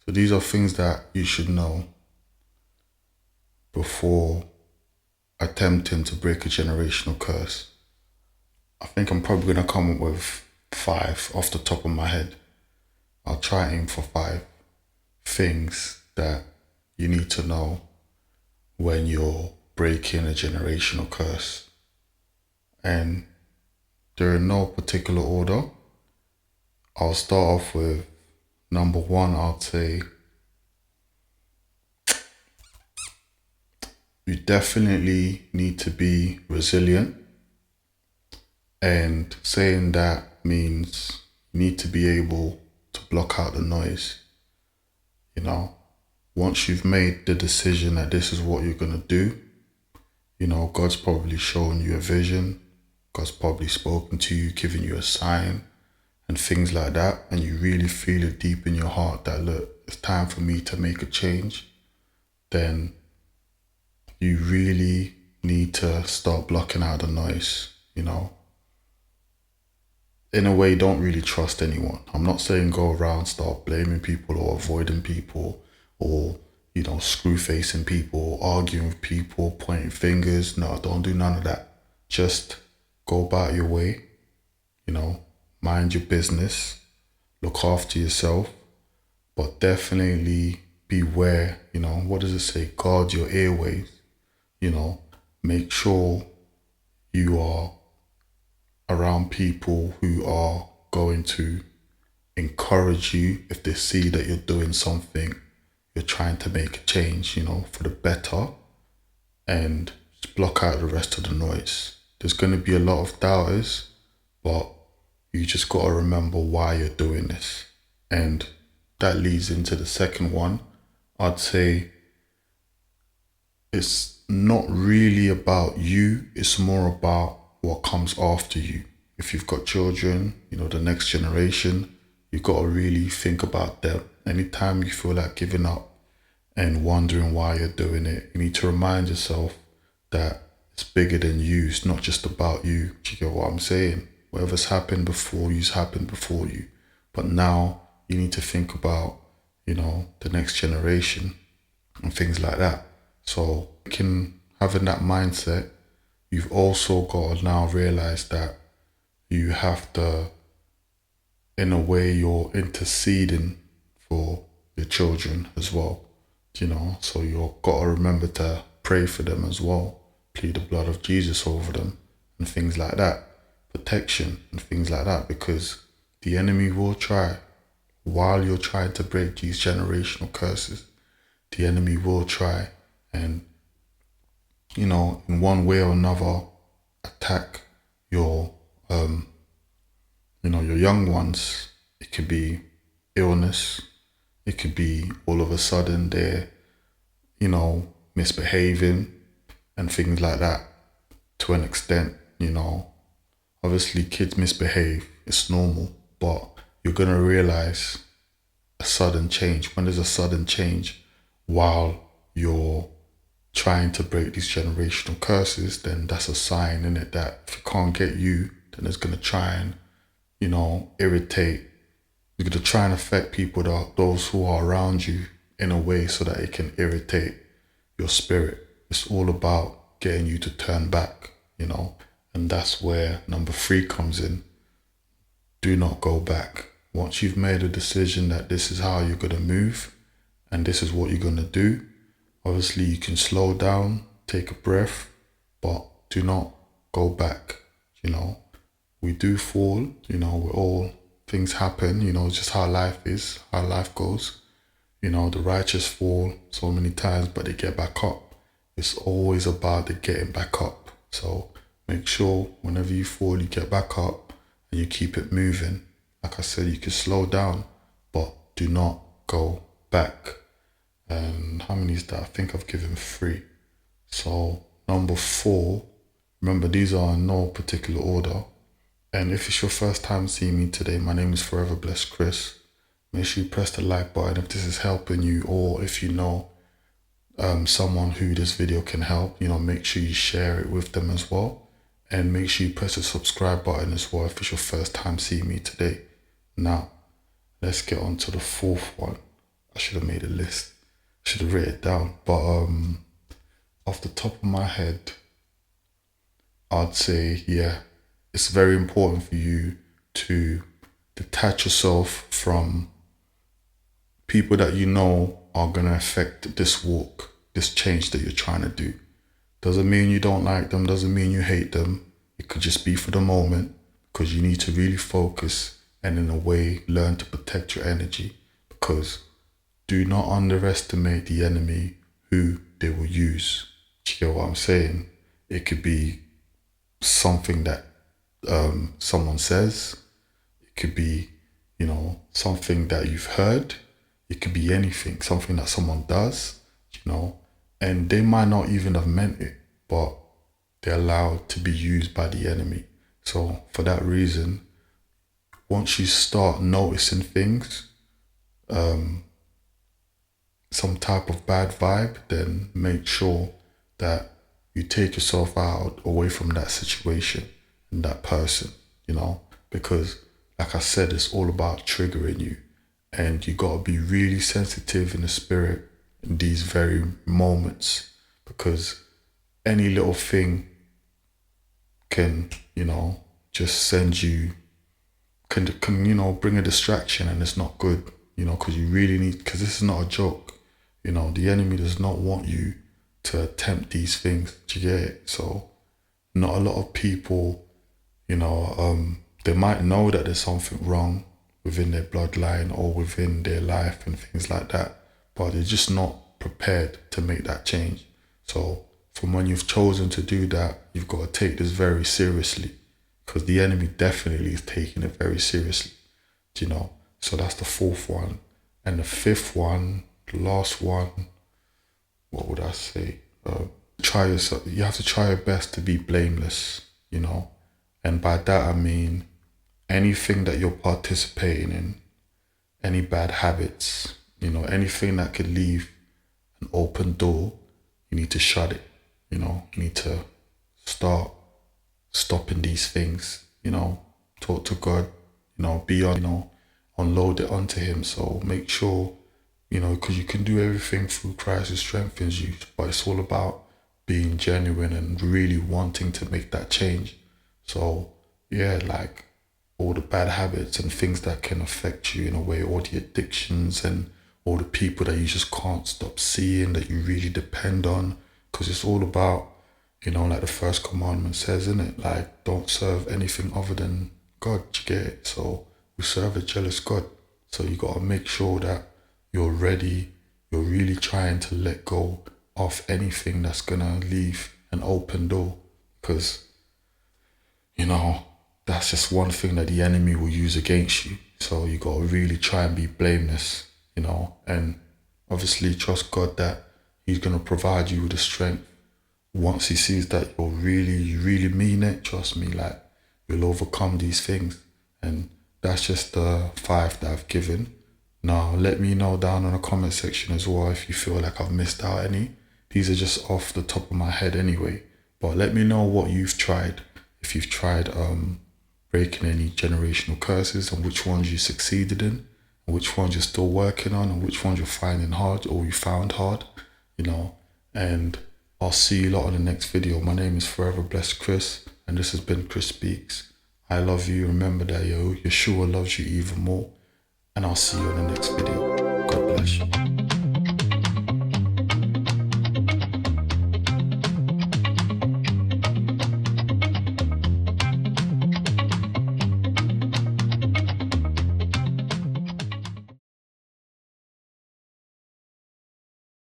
So these are things that you should know before attempting to break a generational curse. I think I'm probably going to come up with 5 off the top of my head. I'll try aim for 5 things that you need to know when you're breaking a generational curse. And they're in no particular order. I'll start off with number 1. I'd say you definitely need to be resilient. And saying that means you need to be able to block out the noise. Once you've made the decision that this is what you're going to do, God's probably shown you a vision. God's probably spoken to you, given you a sign and things like that. And you really feel it deep in your heart that, look, it's time for me to make a change. Then you really need to start blocking out the noise, In a way, don't really trust anyone. I'm not saying go around, start blaming people or avoiding people or, screw facing people, arguing with people, pointing fingers. No, don't do none of that. Just go about your way, mind your business, look after yourself, but definitely beware, what does it say? Guard your airways, make sure you are around people who are going to encourage you if they see that you're doing something, you're trying to make a change, for the better, and just block out the rest of the noise. There's going to be a lot of doubters, but you just got to remember why you're doing this. And that leads into the second one. I'd say it's not really about you, it's more about what comes after you. If you've got children, the next generation, you've got to really think about them. Anytime you feel like giving up and wondering why you're doing it, you need to remind yourself that it's bigger than you. It's not just about you. Do you get what I'm saying? Whatever's happened before you's happened before you. But now you need to think about, the next generation and things like that. So having that mindset, you've also got to now realize that you have to, in a way, you're interceding for your children as well, so you've got to remember to pray for them as well, plead the blood of Jesus over them and things like that, protection and things like that, because the enemy will try, while you're trying to break these generational curses, the enemy will try and, in one way or another, attack your, your young ones. It could be illness. It could be all of a sudden they're, misbehaving and things like that to an extent, Obviously kids misbehave. It's normal, but you're going to realize a sudden change. When there's a sudden change while you're trying to break these generational curses, then that's a sign in it that if it can't get you, then it's going to try and, irritate. It's going to try and affect people, those who are around you, in a way so that it can irritate your spirit. It's all about getting you to turn back, and that's where number 3 comes in. Do not go back. Once you've made a decision that this is how you're going to move and this is what you're going to do, obviously you can slow down, take a breath, but do not go back. We do fall, we're all, things happen, just how life is, how life goes. The righteous fall so many times, but they get back up. It's always about the getting back up. So make sure whenever you fall, you get back up and you keep it moving. Like I said, you can slow down, but do not go back. And how many is that? I think I've given 3. So number 4, remember these are in no particular order. And if it's your first time seeing me today, my name is Foreverblessedchris. Make sure you press the like button if this is helping you, or if you know someone who this video can help, make sure you share it with them as well. And make sure you press the subscribe button as well if it's your first time seeing me today. Now, let's get on to the 4th one. I should have made a list. Should have written it down. But off the top of my head, I'd say, yeah, it's very important for you to detach yourself from people that you know are going to affect this walk, this change that you're trying to do. Doesn't mean you don't like them, doesn't mean you hate them. It could just be for the moment, because you need to really focus and in a way learn to protect your energy, because do not underestimate the enemy who they will use. Do you get what I'm saying? It could be something that someone says. It could be, something that you've heard. It could be anything, something that someone does, and they might not even have meant it, but they're allowed to be used by the enemy. So for that reason, once you start noticing things, some type of bad vibe, then make sure that you take yourself out away from that situation and that person, because like I said, it's all about triggering you, and you got to be really sensitive in the spirit in these very moments, because any little thing can, just send you, can bring a distraction, and it's not good, because you really need, because this is not a joke. The enemy does not want you to attempt these things. Do you get it? So not a lot of people, they might know that there's something wrong within their bloodline or within their life and things like that, but they're just not prepared to make that change. So from when you've chosen to do that, you've got to take this very seriously, because the enemy definitely is taking it very seriously. So that's the fourth one. And the fifth one, the last one, what would I say? Try yourself. You have to try your best to be blameless, and by that I mean anything that you're participating in, any bad habits, anything that could leave an open door, you need to shut it. You need to start stopping these things. Talk to God. Be on. Unload it onto Him. So make sure. Because you can do everything through Christ who strengthens you, but it's all about being genuine and really wanting to make that change. So yeah, like all the bad habits and things that can affect you in a way, all the addictions and all the people that you just can't stop seeing, that you really depend on, because it's all about, like the first commandment says, isn't it? Like, don't serve anything other than God. You get it? So we serve a jealous God. So you got to make sure that you're ready, you're really trying to let go of anything that's going to leave an open door, because, that's just one thing that the enemy will use against you. So you got to really try and be blameless, and obviously trust God that He's going to provide you with the strength. Once He sees that you really mean it, trust me, like, you'll overcome these things. And that's just the 5 that I've given. Now, let me know down in the comment section as well if you feel like I've missed out any. These are just off the top of my head anyway. But let me know what you've tried. If you've tried breaking any generational curses, and which ones you succeeded in, and which ones you're still working on, and which ones you're finding hard or you found hard, And I'll see you lot in the next video. My name is Foreverblessedchris, and this has been Chris Speaks. I love you. Remember that, Yeshua loves you even more. And I'll see you in the next video.